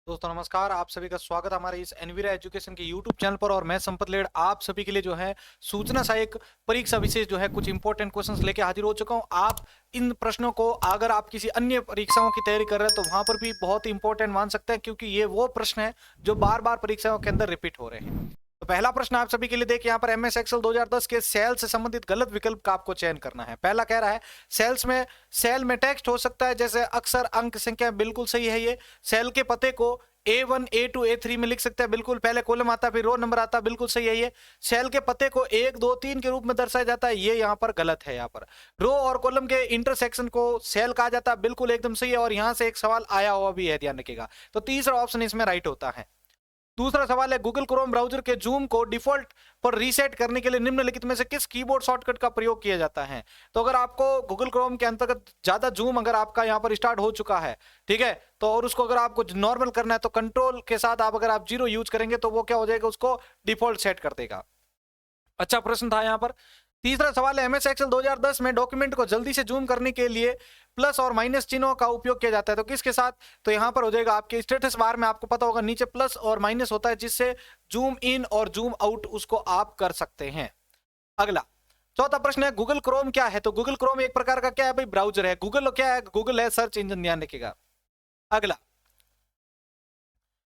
दोस्तों नमस्कार, आप सभी का स्वागत है हमारे इस एनवीरा एजुकेशन के यूट्यूब चैनल पर। और मैं संपत लेड आप सभी के लिए जो है सूचना सहायक परीक्षा विशेष जो है कुछ इंपॉर्टेंट क्वेश्चंस लेके हाजिर हो चुका हूं। आप इन प्रश्नों को अगर आप किसी अन्य परीक्षाओं की तैयारी कर रहे हैं तो वहां पर भी बहुत इंपॉर्टेंट मान सकते हैं, क्योंकि ये वो प्रश्न है जो बार बार परीक्षाओं के अंदर रिपीट हो रहे हैं। तो पहला प्रश्न आप सभी के लिए देखिए, यहाँ पर एमएस एक्सेल 2010 के सेल से संबंधित गलत विकल्प का आपको चयन करना है। पहला कह रहा है सेल में टेक्स्ट हो सकता है जैसे अक्षर, अंक, संख्या। बिल्कुल सही है ये। सेल के पते को A1 A2 A3 में लिख सकते हैं। बिल्कुल, पहले कॉलम आता है फिर रो नंबर आता है। बिल्कुल सही है ये। सेल के पते को 1 2 3 के रूप में दर्शाया जाता है, ये यहाँ पर गलत है। यहाँ पर रो और कॉलम के इंटरसेक्शन को सेल कहा जाता है। बिल्कुल एकदम सही है। और यहाँ से एक सवाल आया हुआ भी है, ध्यान रखिएगा। तो तीसरा ऑप्शन इसमें राइट होता है। दूसरा सवाल है, गूगल क्रोम ब्राउजर के जूम को डिफॉल्ट पर रीसेट करने के लिए निम्नलिखित में से किस कीबोर्ड शॉर्टकट का प्रयोग किया जाता है। तो अगर आपको गूगल क्रोम के अंतर्गत ज्यादा जूम अगर आपका यहाँ पर स्टार्ट हो चुका है, ठीक है, तो और उसको अगर आपको नॉर्मल करना है तो कंट्रोल के साथ आप अगर आप 0 यूज करेंगे तो वो क्या हो जाएगा, उसको डिफॉल्ट सेट कर देगा। अच्छा प्रश्न था यहाँ पर। तीसरा सवाल है, एमएस एक्सेल 2010 में डॉक्यूमेंट को जल्दी से जूम करने के लिए प्लस और माइनस चिन्हों का उपयोग किया जाता है, तो किसके साथ। तो यहाँ पर हो जाएगा आपके स्टेटस बार में, आपको पता होगा नीचे प्लस और माइनस होता है, जिससे जूम इन और जूम आउट उसको आप कर सकते हैं। अगला चौथा प्रश्न है, गूगल क्रोम क्या है। तो गूगल क्रोम एक प्रकार का क्या है भाई, ब्राउजर है। गूगल क्या है, गूगल है सर्च इंजन, ध्यान रखिएगा। अगला,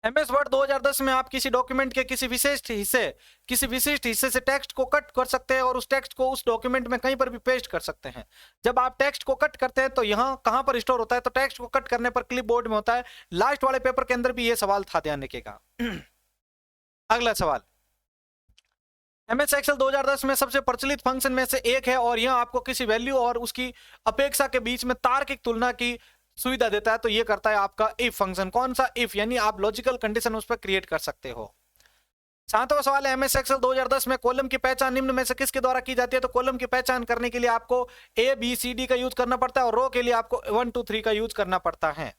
एमएस वर्ड 2010 में आप किसी डॉक्यूमेंट के किसी विशिष्ट हिस्से से टेक्स्ट को कट कर सकते हैं और उस टेक्स्ट को उस डॉक्यूमेंट में कहीं पर भी पेस्ट कर सकते हैं। जब आप टेक्स्ट को कट करते हैं तो यहाँ कहां पर स्टोर होता है, तो टेक्स्ट को कट करने पर क्लिपबोर्ड में होता है। लास्ट वाले पेपर के अंदर भी ये सवाल था, ध्यान रखिएगा। अगला सवाल, एमएस एक्सेल 2010 में सबसे प्रचलित फंक्शन में से एक है और यह आपको किसी वैल्यू और उसकी अपेक्षा के बीच में तार्किक तुलना की सुविधा देता है। तो ये करता है आपका इफ फंक्शन। कौन सा इफ, यानी आप लॉजिकल कंडीशन उस पर क्रिएट कर सकते हो। सातवां सवाल है, एमएस एक्सेल 2010 में कॉलम की पहचान निम्न में से किसके द्वारा की जाती है। तो कॉलम की पहचान करने के लिए आपको ABCD का यूज करना पड़ता है और रो के लिए आपको 1 2 3 का यूज करना पड़ता है।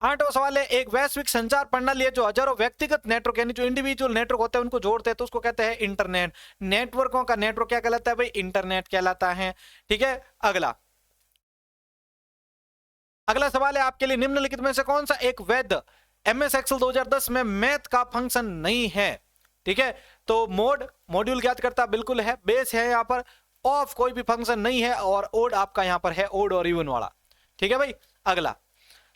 आठवां सवाल है, एक वैश्विक संचार प्रणाली है जो हजारों व्यक्तिगत नेटवर्क यानी जो इंडिविजुअल नेटवर्क होते हैं उनको जोड़ते हैं, तो उसको कहते हैं इंटरनेट। नेटवर्कों का नेटवर्क क्या कहलाता है भाई, इंटरनेट कहलाता है। ठीक है। अगला सवाल है आपके लिए, निम्नलिखित में से कौन सा एक वैध एमएस एक्सेल 2010 में मैथ का फंक्शन नहीं है। ठीक है। तो मॉड्यूल ज्ञात करता बिल्कुल है, बेस है यहाँ पर, ऑफ कोई भी फंक्शन नहीं है, और ओड आपका यहाँ पर है, ओड और इवन वाला। ठीक है भाई। अगला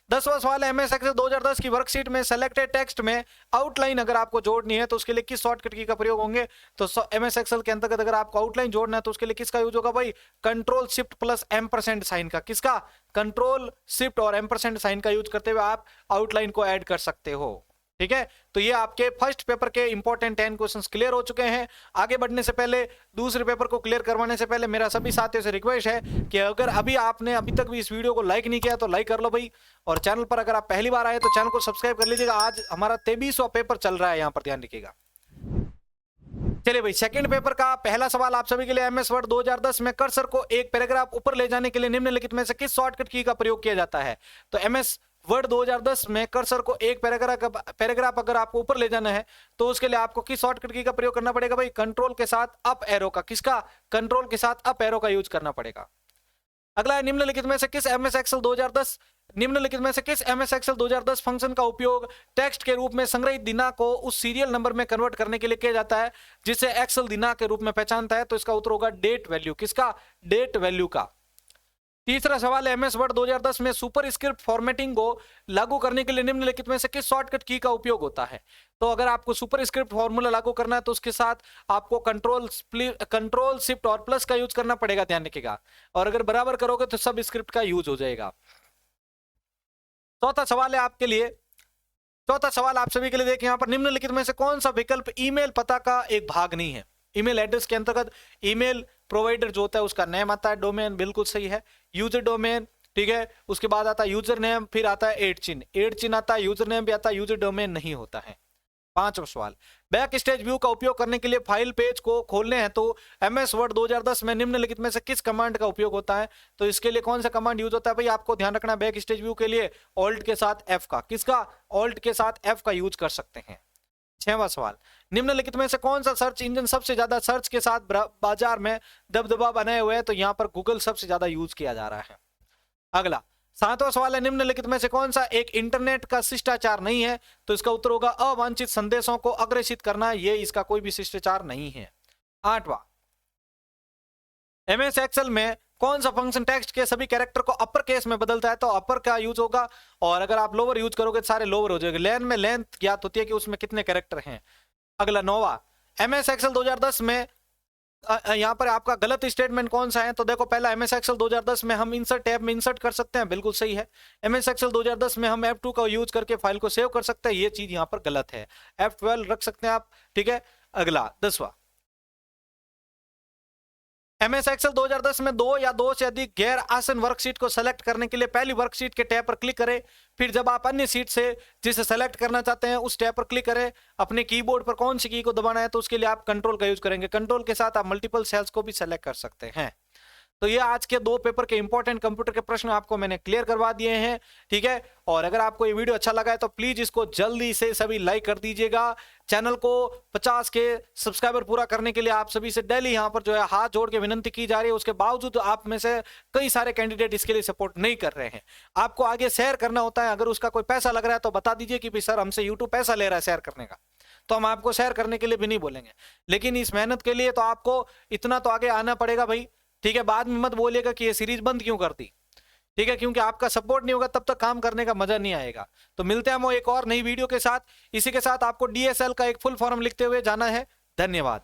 10वां सवाल है, एमएस एक्सेल 2010 की वर्कशीट में सेलेक्टेड टेक्स्ट में आउटलाइन अगर आपको जोड़नी है तो उसके लिए किस शॉर्टकट की का प्रयोग होंगे। तो एमएस एक्सेल के अंतर्गत अगर आपको आउटलाइन जोड़ना है तो उसके लिए किसका यूज होगा भाई, control shift plus ampersand sign का। किसका, कंट्रोल शिफ्ट और एम्परसेंड साइन का यूज करते हुए आप आउटलाइन को ऐड कर सकते हो। ठीक है। तो ये आपके फर्स्ट पेपर के इंपॉर्टेंट 10 क्वेश्चंस क्लियर हो चुके हैं। आगे बढ़ने से पहले, दूसरे पेपर को क्लियर करवाने से पहले मेरा सभी साथियों से रिक्वेस्ट है कि अगर आपने अभी तक भी इस वीडियो को लाइक नहीं किया तो लाइक कर लो भाई। और चैनल पर अगर आप पहली बार आए तो चैनल को सब्सक्राइब कर लीजिएगा। आज हमारा 23वां पेपर चल रहा है, यहाँ पर ध्यान रखिएगा। चलिए भाई, सेकंड पेपर का पहला सवाल आप सभी के लिए, एमएस वर्ड 2010 में कर्सर को एक पैराग्राफ ऊपर ले जाने के लिए निम्नलिखित में से किस शॉर्टकट की का प्रयोग किया जाता है। तो एमएस वर्ड 2010 में कर्सर को एक पैराग्राफ अगर आपको ऊपर ले जाना है तो उसके लिए आपको किस शॉर्टकट की का प्रयोग करना पड़ेगा भाई, कंट्रोल के साथ अप एरो का। किसका, कंट्रोल के साथ अप एरो का यूज करना पड़ेगा। अगला है, निम्नलिखित में से किस एमएस एक्सेल 2010 फंक्शन का उपयोग टेक्स्ट के रूप में संग्रहित दिनांक को उस सीरियल नंबर में कन्वर्ट करने के लिए किया जाता है जिसे एक्सेल दिनांक के रूप में पहचानता है। तो इसका उत्तर होगा डेट वैल्यू। किसका, डेट वैल्यू का। तीसरा सवाल है, एमएस वर्ड 2010 में सुपर स्क्रिप्ट फॉर्मेटिंग को लागू करने के लिए निम्नलिखित में से किस शॉर्टकट की का उपयोग होता है। तो अगर आपको सुपर स्क्रिप्ट फॉर्मूला लागू करना है तो उसके साथ आपको कंट्रोल शिफ्ट और प्लस का यूज करना पड़ेगा, ध्यान रखिएगा। और अगर बराबर करोगे तो सब स्क्रिप्ट का यूज हो जाएगा। चौथा सवाल है आपके लिए, चौथा सवाल आप सभी के लिए देखिए, यहाँ पर निम्नलिखित में से कौन सा विकल्प ईमेल पता का एक भाग नहीं है। ईमेल एड्रेस के अंतर्गत ईमेल प्रोवाइडर जो होता है उसका नेम आता है, डोमेन बिल्कुल सही है, यूजर डोमेन। ठीक है। उसके बाद आता है यूजर नेम, फिर आता है एड चिन्ह आता है, यूजर नेम भी आता है, यूजर डोमेन नहीं होता है। पांचवा सवाल, बैक स्टेज व्यू का उपयोग करने के लिए फाइल पेज को खोलने हैं तो एमएस वर्ड 2010 में निम्नलिखित में से किस कमांड का उपयोग होता है। तो इसके लिए कौन सा कमांड यूज होता है भाई, आपको ध्यान रखना, बैक स्टेज व्यू के लिए ऑल्ट के साथ एफ का। किसका, ऑल्ट के साथ एफ का यूज कर सकते हैं। छठवां सवाल, निम्नलिखित में से कौन सा सर्च इंजन सबसे ज्यादा सर्च के साथ बाजार में दबदबा बनाए हुए है। तो यहां पर गूगल सबसे ज्यादा यूज किया जा रहा है। अगला, सातवां सवाल है, निम्नलिखित में से कौन सा एक इंटरनेट का शिष्टाचार नहीं है? तो इसका उत्तर होगा अवांछित संदेशों को अग्रेषित करना, ये इसका कोई भी शिष्टाचार नहीं है। आठवां, एमएस एक्सेल में कौन सा फंक्शन टेक्स्ट के सभी कैरेक्टर को अपर केस में बदलता है? तो अपर का यूज होगा, और अगर आप लोअर यूज करोगे तो सारे लोअर हो जाएंगे। लेन में लेंथ ज्ञात होती है कि उसमें कितने कैरेक्टर हैं। अगला नौवा, एमएस एक्सेल 2010 में यहां पर आपका गलत स्टेटमेंट कौन सा है? तो देखो, पहला एमएस एक्सेल 2010 में हम इंसर्ट टैब में इंसर्ट कर सकते हैं, बिल्कुल सही है। एमएस एक्सेल 2010 में हम F2 का यूज करके फाइल को सेव कर सकते हैं, ये चीज यहां पर गलत है। F12 रख सकते हैं आप, ठीक है। अगला 10वां, एमएस एक्सेल 2010 में दो या दो से अधिक गैर आसन वर्कशीट को सेलेक्ट करने के लिए पहली वर्कशीट के टैब पर क्लिक करें, फिर जब आप अन्य सीट से जिसे सेलेक्ट करना चाहते हैं उस टैब पर क्लिक करें। अपने कीबोर्ड पर कौन सी की को दबाना है? तो उसके लिए आप कंट्रोल का यूज करेंगे। कंट्रोल के साथ आप मल्टीपल सेल्स को भी सेलेक्ट कर सकते हैं। तो ये आज के दो पेपर के इंपॉर्टेंट कंप्यूटर के प्रश्न आपको मैंने क्लियर करवा दिए हैं, ठीक है। और अगर आपको ये वीडियो अच्छा लगा है तो प्लीज इसको जल्दी से सभी लाइक कर दीजिएगा। चैनल को 50 के सब्सक्राइबर पूरा करने के लिए आप सभी से डेली यहाँ पर जो है हाथ जोड़ के विनती की जा रही है। उसके बावजूद आप में से कई सारे कैंडिडेट इसके लिए सपोर्ट नहीं कर रहे हैं। आपको आगे शेयर करना होता है, अगर उसका कोई पैसा लग रहा है तो बता दीजिए कि भाई सर हमसे यूट्यूब पैसा ले रहा है शेयर करने का, तो हम आपको शेयर करने के लिए भी नहीं बोलेंगे। लेकिन इस मेहनत के लिए तो आपको इतना तो आगे आना पड़ेगा भाई, ठीक है। बाद में मत बोलिएगा कि ये सीरीज बंद क्यों कर दी, ठीक है, क्योंकि आपका सपोर्ट नहीं होगा तब तक काम करने का मजा नहीं आएगा। तो मिलते हैं हम एक और नई वीडियो के साथ। इसी के साथ आपको DSL का एक फुल फॉर्म लिखते हुए जाना है। धन्यवाद।